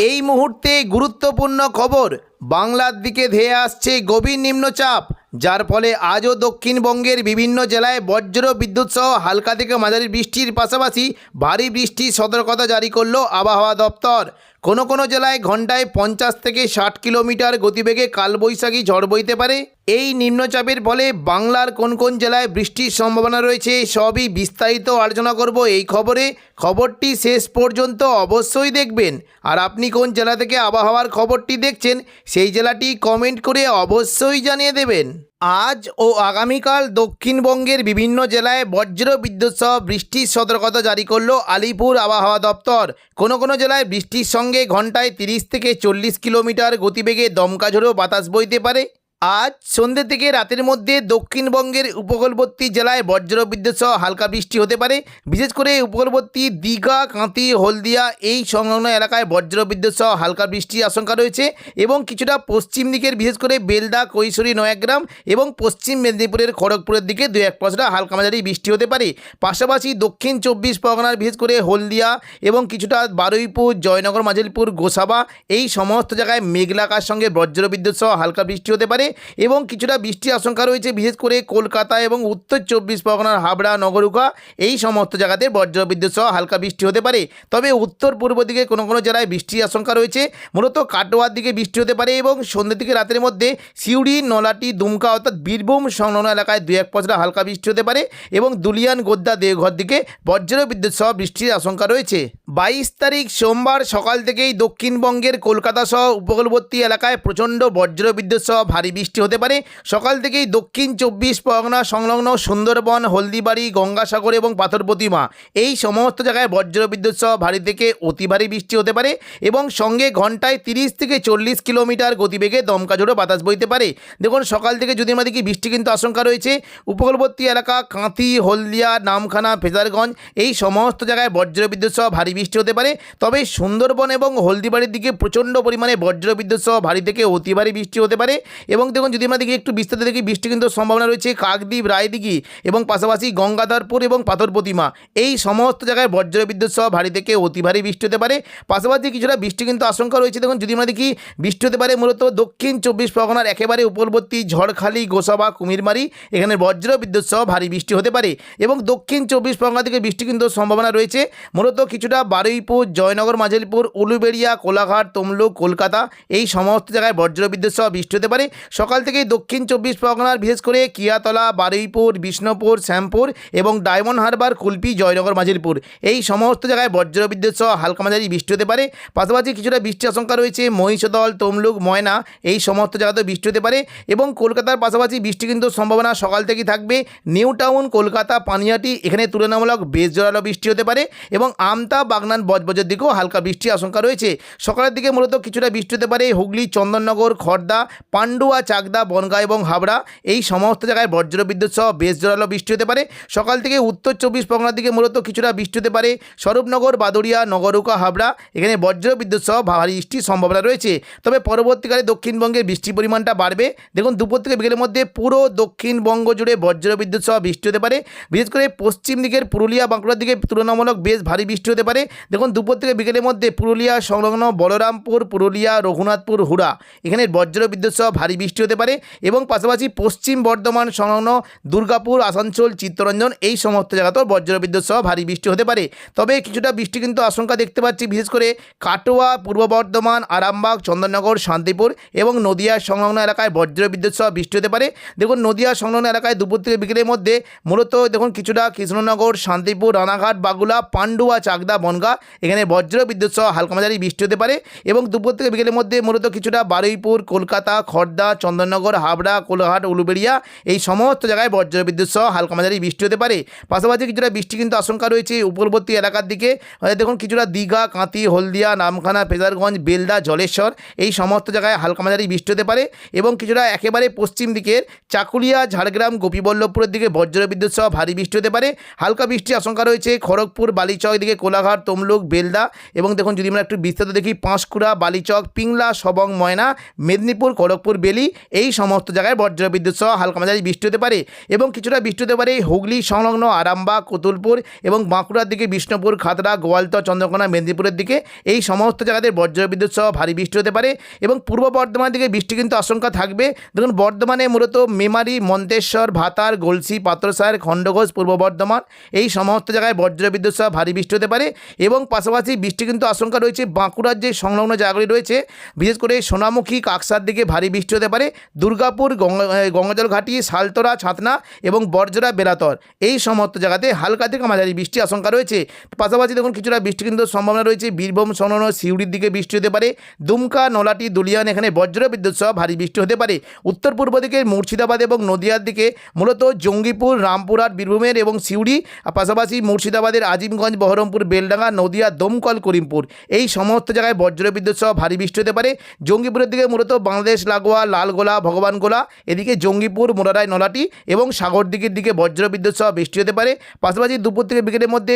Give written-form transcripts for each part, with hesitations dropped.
এই মুহূর্তে গুরুত্বপূর্ণ খবর, বাংলার দিকে ধেয়ে আসছে গভীর নিম্নচাপ, যার ফলে আজও দক্ষিণবঙ্গের বিভিন্ন জেলায় বজ্র বিদ্যুৎ সহ হালকা থেকে মাঝারি বৃষ্টির পাশাপাশি ভারী বৃষ্টির সতর্কতা জারি করল আবহাওয়া দপ্তর। কোনো কোনো জেলায় ঘন্টায় 50 থেকে 60 কিলোমিটার গতিবেগে কালবৈশাখী ঝড় বইতে পারে। এই নিম্নচাপের ফলে বাংলার কোন কোন জেলায় বৃষ্টির সম্ভাবনা রয়েছে সবই বিস্তারিত আলোচনা করব এই খবরে। খবরটি শেষ পর্যন্ত অবশ্যই দেখবেন। আর আপনি কোন জেলা থেকে আবহাওয়ার খবরটি দেখছেন সেই জেলাটি কমেন্ট করে অবশ্যই জানিয়ে দেবেন। আজ ও আগামীকাল দক্ষিণবঙ্গের বিভিন্ন জেলায় বজ্র বিদ্যুৎ সহ বৃষ্টির সতর্কতা জারি করল আলিপুর আবহাওয়া দপ্তর। কোনো কোনো জেলায় বৃষ্টির সঙ্গে ঘন্টায় 30 থেকে 40 কিলোমিটার গতিবেগে দমকা ঝোড়ো বাতাস বইতে পারে। আজ সন্ধ্যে থেকে রাতের মধ্যে দক্ষিণবঙ্গের উপকূলবর্তী জেলায় বজ্র বিদ্যুৎ সহ হালকা বৃষ্টি হতে পারে। বিশেষ করে উপকূলবর্তী দীঘা, কাঁথি, হলদিয়া এই সংলগ্ন এলাকায় বজ্র বিদ্যুৎ সহ হালকা বৃষ্টির আশঙ্কা রয়েছে এবং কিছুটা পশ্চিম দিকের বিশেষ করে বেলদা, কৈশোরী, নয়াগ্রাম এবং পশ্চিম মেদিনীপুরের খড়গপুরের দিকে 2-1 পশলা হালকা মাঝারি বৃষ্টি হতে পারে। পাশাপাশি দক্ষিণ 24 পরগনার বিশেষ করে হলদিয়া এবং কিছুটা বারুইপুর, জয়নগর, মাঝিলপুর, গোসাবা এই সমস্ত জায়গায় মেঘলা আকাশের সঙ্গে বজ্র বিদ্যুৎ সহ হালকা বৃষ্টি হতে পারে এবং কিছুটা বৃষ্টির আশঙ্কা রয়েছে বিশেষ করে কলকাতা এবং উত্তর 24 পরগনার হাবড়া, নগরুকা এই সমস্ত জায়গাতে বজ্র বিদ্যুৎ সহ হালকা বৃষ্টি হতে পারে। তবে উত্তর পূর্ব দিকে কোনো কোনো জেলায় বৃষ্টির আশঙ্কা রয়েছে, মূলত কাটোয়ার দিকে বৃষ্টি হতে পারে এবং সন্ধ্যে থেকে রাতের মধ্যে সিউড়ি, নলাটি, দুমকা অর্থাৎ বীরভূম সংলগ্ন এলাকায় 2-1 পশলা হালকা বৃষ্টি হতে পারে এবং দুলিয়ান, গোদ্দা, দেওঘর দিকে বজ্র বিদ্যুৎ সহ বৃষ্টির আশঙ্কা রয়েছে। 22 তারিখ সোমবার সকাল থেকেই দক্ষিণবঙ্গের কলকাতা সহ উপকূলবর্তী এলাকায় প্রচণ্ড বজ্র বিদ্যুৎ সহ ভারী বৃষ্টি হতে পারে। সকাল থেকেই দক্ষিণ 24 পরগনা সংলগ্ন সুন্দরবন, হলদিবাড়ি, গঙ্গাসাগর এবং পাথর প্রতিমা এই সমস্ত জায়গায় বজ্র বিদ্যুৎ সহ ভারী থেকে অতি ভারী বৃষ্টি হতে পারে এবং সঙ্গে ঘন্টায় 30 থেকে 40 কিলোমিটার গতিবেগে দমকা ঝোড়ো বাতাস বইতে পারে। দেখুন সকাল থেকে যদি আমাদের কি বৃষ্টি কিন্তু আশঙ্কা রয়েছে, উপকূলবর্তী এলাকা কাঁথি, হলদিয়া, নামখানা, ফেজারগঞ্জ এই সমস্ত জায়গায় বজ্র বিদ্যুৎ সহ ভারী বৃষ্টি হতে পারে। তবে সুন্দরবন এবং হলদিবাড়ির দিকে প্রচণ্ড পরিমাণে বজ্র বিদ্যুৎ সহ ভারী থেকে অতি ভারী বৃষ্টি হতে পারে। এবং দেখুন যদি আমরা দেখি একটু বিস্তারিত দেখি, বৃষ্টি কিন্তু সম্ভাবনা রয়েছে কাকদ্বীপ, রায়দিঘি এবং পাশাপাশি গঙ্গাধরপুর এবং পাথর প্রতিমা এই সমস্ত জায়গায় বজ্র বিদ্যুৎ সহ ভারী থেকে অতি ভারী বৃষ্টি হতে পারে। পাশাপাশি কিছুটা বৃষ্টি কিন্তু আশঙ্কা রয়েছে। দেখুন যদি আমরা দেখি বৃষ্টি হতে পারে মূলত দক্ষিণ 24 পরগনার একেবারে উপকূলবর্তী ঝড়খালি, গোসাবা, কুমিরমারি এখানে বজ্র বিদ্যুৎ সহ ভারী বৃষ্টি হতে পারে এবং দক্ষিণ 24 পরগনা থেকে বৃষ্টি কিন্তু সম্ভাবনা রয়েছে মূলত কিছুটা বারুইপুর, জয়নগর, মাঝিলপুর, উলুবেড়িয়া, কোলাঘাট, তমলুক, কলকাতা এই সমস্ত জায়গায় বজ্র বিদ্যুৎ সহ বৃষ্টি হতে পারে। সকাল থেকেই দক্ষিণ 24 পরগনার বিশেষ করে কিয়াতলা, বারুইপুর, বিষ্ণুপুর, শ্যামপুর এবং ডায়মন্ড হারবার, কুলপি, জয়নগর, মাঝিলপুর এই সমস্ত জায়গায় বজ্র বিদ্যুৎ সহ হালকা মাঝারি বৃষ্টি হতে পারে। পাশাপাশি কিছুটা বৃষ্টির আশঙ্কা রয়েছে মহিষদল, তমলুক, ময়না এই সমস্ত জায়গাতে বৃষ্টি হতে পারে এবং কলকাতার পাশাপাশি বৃষ্টি কিন্তু সম্ভাবনা সকাল থেকেই থাকবে নিউ টাউন, কলকাতা, পানিহাটি এখানে তুলনামূলক বেশ জোরালো বৃষ্টি হতে পারে এবং আমতা, বাগনান, বজবজের দিকেও হালকা বৃষ্টির আশঙ্কা রয়েছে। সকালের দিকে মূলত কিছুটা বৃষ্টি হতে পারে হুগলি, চন্দননগর, খড়দা, পান্ডুয়া, চাকদা, বনগাঁ এবং হাবড়া এই সমস্ত জায়গায় বজ্র বিদ্যুৎ সহ বেশ জোরালো বৃষ্টি হতে পারে। সকাল থেকে উত্তর 24 পরগনার দিকে মূলত কিছুটা বৃষ্টি হতে পারে স্বরূপনগর, বাদুড়িয়া, নগরুকা, হাবড়া এখানে বজ্র বিদ্যুৎ সহ ভারী বৃষ্টির সম্ভাবনা রয়েছে। তবে পরবর্তীকালে দক্ষিণবঙ্গের বৃষ্টির পরিমাণটা বাড়বে। দেখুন দুপুর থেকে বিকেলের মধ্যে পুরো দক্ষিণবঙ্গ জুড়ে বজ্র বিদ্যুৎ সহ বৃষ্টি হতে পারে। বিশেষ করে পশ্চিম দিকের পুরুলিয়া, বাঁকুড়ার দিকে তুলনামূলক বেশ ভারী বৃষ্টি হতে পারে। দেখুন দুপুর থেকে বিকেলের মধ্যে পুরুলিয়া সংলগ্ন বলরামপুর, পুরুলিয়া, রঘুনাথপুর, হুড়া এখানে বজ্র বিদ্যুৎ সহ ভারী বৃষ্টি হতে পারে এবং পাশাপাশি পশ্চিম বর্ধমান সংলগ্ন দুর্গাপুর, আসানসোল, চিত্তরঞ্জন এই সমস্ত জায়গাতেও বজ্র বিদ্যুৎ সহ ভারী বৃষ্টি হতে পারে। তবে কিছুটা বৃষ্টি কিন্তু আশঙ্কা দেখতে পাচ্ছি বিশেষ করে কাটোয়া, পূর্ব বর্ধমান, আরামবাগ, চন্দননগর, শান্তিপুর এবং নদিয়া সংলগ্ন এলাকায় বজ্র বিদ্যুৎ সহ বৃষ্টি হতে পারে। দেখুন নদিয়া সংলগ্ন এলাকায় দুপুর থেকে বিকেলের মধ্যে মূলত দেখুন কিছুটা কৃষ্ণনগর, শান্তিপুর, রানাঘাট, বাগুলা, পান্ডুয়া, চাকদা, বনগাঁ এখানে বজ্র বিদ্যুৎ সহ হালকা মাঝারি বৃষ্টি হতে পারে এবং দুপুর থেকে বিকেলের মধ্যে মূলত কিছুটা বারুইপুর, কলকাতা, খড়দা, চন্দননগর, হাবড়া, কোলাঘাট, উলুবেড়িয়া এই সমস্ত জায়গায় বজ্র বিদ্যুৎ সহ হালকা মাঝারি বৃষ্টি হতে পারে। পাশাপাশি কিছুটা বৃষ্টি কিন্তু আশঙ্কা রয়েছে উপকূলবর্তী এলাকার দিকে। দেখুন কিছুটা দীঘা, কাঁথি, হলদিয়া, নামখানা, ফেজারগঞ্জ, বেলদা, জলেশ্বর এই সমস্ত জায়গায় হালকা মাঝারি বৃষ্টি হতে পারে এবং কিছুটা একেবারে পশ্চিম দিকের চাকুলিয়া, ঝাড়গ্রাম, গোপীবল্লভপুরের দিকে বজ্র বিদ্যুৎ সহ ভারী বৃষ্টি হতে পারে। হালকা বৃষ্টির আশঙ্কা রয়েছে খড়গপুর, বালিচক দিকে, কোলাঘাট, তমলুক, বেলদা এবং দেখুন যদি আমরা একটু বিস্তারিত দেখি পাঁশকুড়া, বালিচক, পিংলা, সবং, ময়না, মেদিনীপুর, খড়গপুর, বেলি এই সমস্ত জায়গায় বজ্রবিদ্যুৎ সহ হালকা মাঝারি বৃষ্টি হতে পারে এবং কিছুটা বৃষ্টি হতে পারে হুগলি সংলগ্ন আরামবাগ, কতুলপুর এবং বাঁকুড়ার দিকে বিষ্ণুপুর, খাতড়া, গোয়ালতর, চন্দ্রকোনা, মেদিনীপুরের দিকে এই সমস্ত জায়গাতে বজ্রবিদ্যুৎ সহ ভারী বৃষ্টি হতে পারে এবং পূর্ব বর্ধমানের দিকে বৃষ্টি কিন্তু আশঙ্কা থাকবে। দেখুন বর্ধমানে মূলত মেমারি, মন্তেশ্বর, ভাতার, গলসি, পাত্রসার, খণ্ডঘোষ, পূর্ব বর্ধমান এই সমস্ত জায়গায় বজ্রবিদ্যুৎ সহ ভারী বৃষ্টি হতে পারে এবং পাশাপাশি বৃষ্টি কিন্তু আশঙ্কা রয়েছে বাঁকুড়ার যে সংলগ্ন জায়গাগুলি রয়েছে, বিশেষ করে সোনামুখী, কাকসার দিকে ভারী বৃষ্টি হতে পারে। দুর্গাপুর, গঙ্গাজল ঘাটি, সালতরা, ছাতনা এবং বরজরা, বেলাতর এই সমস্ত জায়গাতে হালকা থেকে মাঝারি বৃষ্টি আশঙ্কা রয়েছে। পাশাপাশি দেখুন কিছুটা বৃষ্টি কিন্তু সম্ভাবনা রয়েছে বীরভূম সংলগ্ন সিউড়ির দিকে বৃষ্টি হতে পারে। দুমকা, নলাটি, দুলিয়ান এখানে বজ্রবিদ্যুৎ সহ ভারী বৃষ্টি হতে পারে। উত্তর পূর্ব দিকে মুর্শিদাবাদ এবং নদিয়ার দিকে মূলত জঙ্গিপুর, রামপুরহাট, বীরভূমের এবং সিউড়ি, পাশাপাশি মুর্শিদাবাদের আজিমগঞ্জ, বহরমপুর, বেলডাঙ্গা, নদিয়া, দমকল, করিমপুর এই সমস্ত জায়গায় বজ্রবিদ্যুৎ সহ ভারী বৃষ্টি হতে পারে। জঙ্গিপুরের দিকে মূলত বাংলাদেশ লাগোয়া লালগোলা, ভগবানগোলা এদিকে জঙ্গিপুর, মোরারাই, নলাটি এবং সাগরদিঘির দিকে বজ্রবিদ্যুৎ সহ বৃষ্টি হতে পারে। পাশাপাশি দুপুর থেকে বিকেলের মধ্যে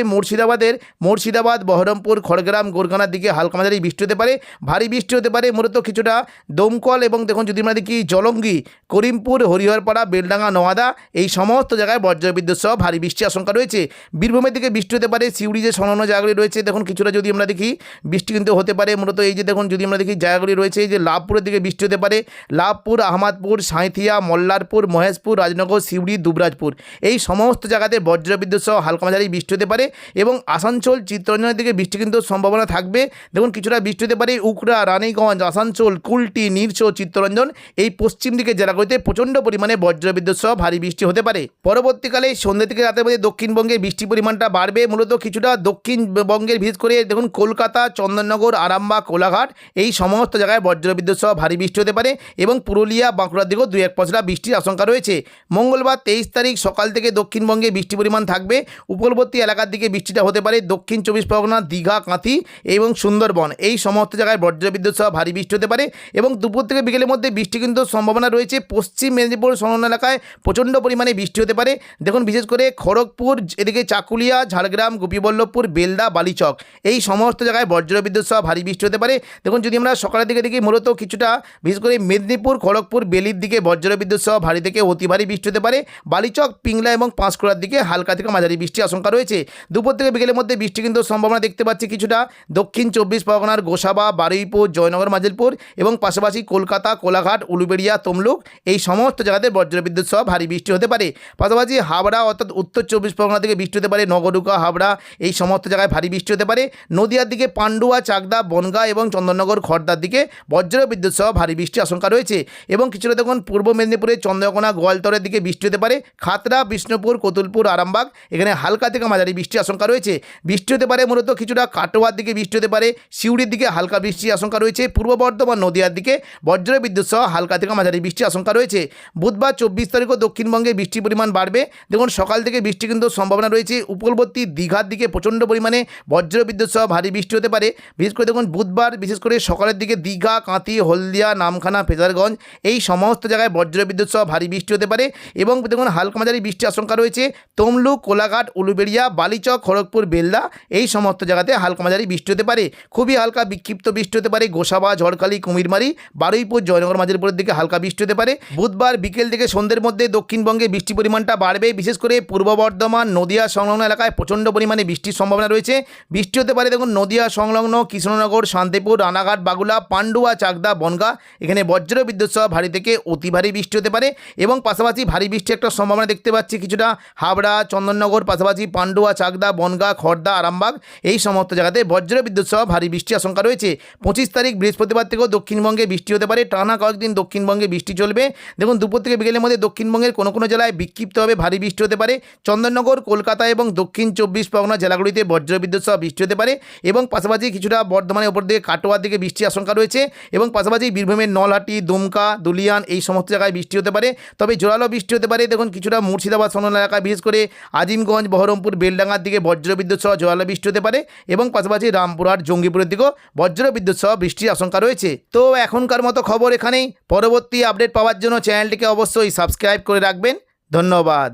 মুর্শিদাবাদ, বহরমপুর, খড়গ্রাম, গোরগানার দিকে হালকা মাঝারি বৃষ্টি হতে পারে। ভারী বৃষ্টি হতে পারে মূলত কিছুটা দমকল এবং দেখুন যদি আমরা দেখি জলঙ্গি, করিমপুর, হরিহরপাড়া, বেলডাঙ্গা, নোয়াদা এই সমস্ত জায়গায় বজ্রবিদ্যুৎ সহ ভারী বৃষ্টি আশঙ্কা রয়েছে। বীরভূমের দিকে বৃষ্টি হতে পারে। সিউড়ি যে সংলগ্ন জায়গাগুলি রয়েছে দেখুন কিছুটা যদি আমরা দেখি বৃষ্টি কিন্তু হতে পারে। মূলত এই যে দেখুন যদি আমরা দেখি জায়গাগুলি রয়েছে, এই যে লাভপুরের দিকে বৃষ্টি হতে পারে। লাভপুর, আহমদপুর, সাঁইথিয়া, মল্লারপুর, মহেশপুর, রাজনগর, সিউড়ি, দুবরাজপুর এই সমস্ত জায়গাতে বজ্রবিদ্যুৎ সহ হালকা মাঝারি বৃষ্টি হতে পারে এবং আসানসোল, চিত্তরঞ্জনের দিকে বৃষ্টি কিন্তু সম্ভাবনা থাকবে। দেখুন কিছুটা বৃষ্টি হতে পারে উকড়া, রানীগঞ্জ, আসানসোল, কুলটি, নিরসো, চিত্তরঞ্জন এই পশ্চিম দিকে জেলাগুলিতে প্রচণ্ড পরিমাণে বজ্রবিদ্যুৎ সহ ভারী বৃষ্টি হতে পারে। পরবর্তীকালে সন্ধ্যে থেকে রাতের মধ্যে দক্ষিণবঙ্গে বৃষ্টির পরিমাণটা বাড়বে। মূলত কিছুটা দক্ষিণবঙ্গের বিশেষ করে দেখুন কলকাতা, চন্দননগর, আরামবাগ, কোলাঘাট এই সমস্ত জায়গায় বজ্রবিদ্যুৎ সহ ভারী বৃষ্টি হতে পারে এবং পুরুলিয়া, বাঁকুড়ার দিকেও 2-1 পশলা বৃষ্টির আশঙ্কা রয়েছে। মঙ্গলবার 23 তারিখ সকাল থেকে দক্ষিণবঙ্গে বৃষ্টি পরিমাণ থাকবে। উপকূলবর্তী এলাকার দিকে বৃষ্টিটা হতে পারে দক্ষিণ 24 পরগনা, দীঘা, কাঁথি এবং সুন্দরবন এই সমস্ত জায়গায় বজ্রবিদ্যুৎ সহ ভারী বৃষ্টি হতে পারে এবং দুপুর থেকে বিকেলের মধ্যে বৃষ্টি কিন্তু সম্ভাবনা রয়েছে পশ্চিম মেদিনীপুর সংলগ্ন এলাকায় প্রচণ্ড পরিমাণে বৃষ্টি হতে পারে। দেখুন বিশেষ করে খড়গপুর, এদিকে চাকুলিয়া, ঝাড়গ্রাম, গোপীবল্লভপুর, বেলদা, বালিচক এই সমস্ত জায়গায় বজ্রবিদ্যুৎ সহ ভারী বৃষ্টি হতে পারে। দেখুন যদি আমরা সকালের দিকে দেখি মূলত কিছুটা বিশেষ করে মেদিনীপুর, খড়গপুর, বেলির দিকে বজ্রবিদ্যুৎ সহ ভারী থেকে অতি ভারী বৃষ্টি হতে পারে। বালিচক, পিংলা এবং পাঁশকুড়ার দিকে হালকা থেকে মাঝারি বৃষ্টির আশঙ্কা রয়েছে। দুপুর থেকে বিকেলের মধ্যে বৃষ্টি কিন্তু সম্ভাবনা দেখতে পাচ্ছি কিছুটা দক্ষিণ 24 পরগনার গোসাবা, বারুইপুর, জয়নগর, মাজিলপুর এবং পাশাপাশি কলকাতা, কোলাঘাট, উলুবেড়িয়া, তমলুক এই সমস্ত জায়গাতে বজ্রবিদ্যুৎ সহ ভারী বৃষ্টি হতে পারে। পাশাপাশি হাবড়া অর্থাৎ উত্তর 24 পরগনা থেকে বৃষ্টি হতে পারে। নগরুকা, হাবড়া এই সমস্ত জায়গায় ভারী বৃষ্টি হতে পারে। নদিয়ার দিকে পান্ডুয়া, চাকদা, বনগাঁ এবং চন্দননগর, খড়দার দিকে বজ্রবিদ্যুৎ সহ ভারী বৃষ্টির আশঙ্কা রয়েছে এবং কিছুটা দেখুন পূর্ব মেদিনীপুরে চন্দ্রকোনা, গোয়ালতরের দিকে বৃষ্টি হতে পারে। খাতড়া, বিষ্ণুপুর, কতুলপুর, আরামবাগ এখানে হালকা থেকে মাঝারি বৃষ্টির আশঙ্কা রয়েছে। বৃষ্টি হতে পারে মূলত কিছুটা কাটোয়ার দিকে বৃষ্টি হতে পারে। সিউড়ির দিকে হালকা বৃষ্টির আশঙ্কা রয়েছে। পূর্ব বর্ধমান, নদিয়ার দিকে বজ্রবিদ্যুৎ সহ হালকা থেকে মাঝারি বৃষ্টির আশঙ্কা রয়েছে। বুধবার 24 তারিখও দক্ষিণবঙ্গে বৃষ্টির পরিমাণ বাড়বে। দেখুন সকাল থেকে বৃষ্টি কিন্তু সম্ভাবনা রয়েছে। উপকূলবর্তী দীঘার দিকে প্রচণ্ড পরিমাণে বজ্রবিদ্যুৎ সহ ভারী বৃষ্টি হতে পারে। বিশেষ করে দেখুন বুধবার বিশেষ করে সকালের দিকে দীঘা, কাঁথি, হলদিয়া, নামখানা, ফেজারগঞ্জ এই সমস্ত জায়গায় বজ্রবিদ্যুৎ সহ ভারী বৃষ্টি হতে পারে এবং দেখুন হালকা মাঝারি বৃষ্টির আশঙ্কা রয়েছে। তমলুক, কোলাঘাট, উলুবেড়িয়া, বালিচক, খড়গপুর, বেলদা এই সমস্ত জায়গাতে হালকা মাঝারি বৃষ্টি হতে পারে। খুবই হালকা বিক্ষিপ্ত বৃষ্টি হতে পারে গোসাবা, ঝড়খালি, কুমিরমারি, বারুইপুর, জয়নগর, মাজিলপুরের দিকে হালকা বৃষ্টি হতে পারে। বুধবার বিকেল থেকে সন্ধ্যের মধ্যে দক্ষিণবঙ্গে বৃষ্টির পরিমাণটা বাড়বে। বিশেষ করে পূর্ব বর্ধমান, নদিয়া সংলগ্ন এলাকায় প্রচণ্ড পরিমাণে বৃষ্টির সম্ভাবনা রয়েছে। বৃষ্টি হতে পারে দেখুন নদিয়া সংলগ্ন কৃষ্ণনগর, শান্তিপুর, রানাঘাট, বাগুলা, পান্ডুয়া, চাকদা, বনগাঁ এখানে বজ্রবিদ্যুৎ সহ ভারী থেকে অতি ভারী বৃষ্টি হতে পারে এবং পাশাপাশি ভারী বৃষ্টির একটা সম্ভাবনা দেখতে পাচ্ছি কিছুটা হাবড়া, চন্দননগর, পাশাপাশি পান্ডুয়া, চাকদা, বনগাঁ, খড়দা, আরামবাগ এই সমস্ত জায়গাতে বজ্রবিদ্যুৎ সহ ভারী বৃষ্টির আশঙ্কা রয়েছে। 25 তারিখ বৃহস্পতিবার থেকেও দক্ষিণবঙ্গে বৃষ্টি হতে পারে। টানা কয়েকদিন দক্ষিণবঙ্গে বৃষ্টি চলবে। দেখুন দুপুর থেকে বিকেলের মধ্যে দক্ষিণবঙ্গের কোনো কোনো জেলায় বিক্ষিপ্তভাবে ভারী বৃষ্টি হতে পারে। চন্দননগর, কলকাতা এবং দক্ষিণ 24 পরগনা জেলাগুলিতে বজ্রবিদ্যুৎ সহ বৃষ্টি হতে পারে এবং পাশাপাশি কিছুটা বর্ধমানের উপর দিকে কাটোয়ার দিকে বৃষ্টির আশঙ্কা রয়েছে এবং পাশাপাশি বীরভূমের নলহাটি, দুমকা, দুলিয়ান এই সমস্ত জায়গায় বৃষ্টি হতে পারে। তবে জোরালো বৃষ্টি হতে পারে দেখুন কিছুটা মুর্শিদাবাদ সংলগ্ন এলাকায় বিশেষ করে আজিমগঞ্জ, বহরমপুর, বেলডাঙ্গার দিকে বজ্রবিদ্যুৎ সহ জোরালো বৃষ্টি হতে পারে এবং পাশাপাশি রামপুরহাট, জঙ্গিপুরের দিকেও বজ্রবিদ্যুৎ সহ বৃষ্টির আশঙ্কা রয়েছে। তো এখনকার মতো খবর এখানেই। পরবর্তী আপডেট পাওয়ার জন্য চ্যানেলটিকে অবশ্যই সাবস্ক্রাইব করে রাখবেন। ধন্যবাদ।